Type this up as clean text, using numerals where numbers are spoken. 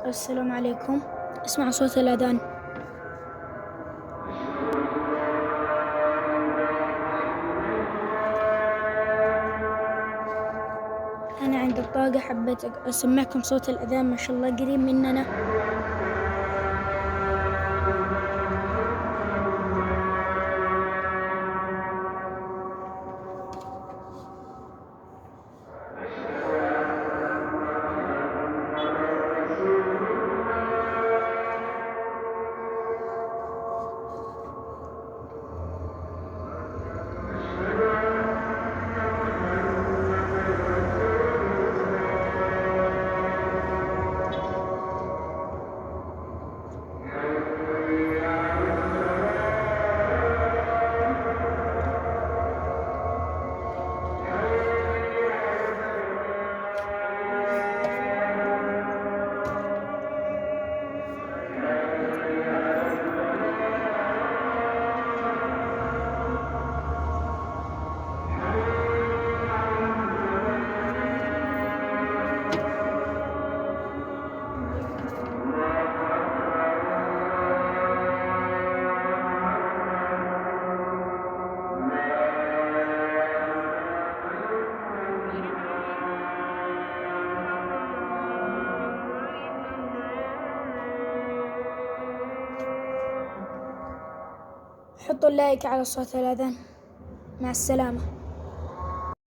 السلام عليكم. اسمع صوت الأذان. أنا عند الطاقة حبيت أسمعكم صوت الأذان، ما شاء الله قريب مننا. حطوا اللايك على صوت الأذان. مع السلامة.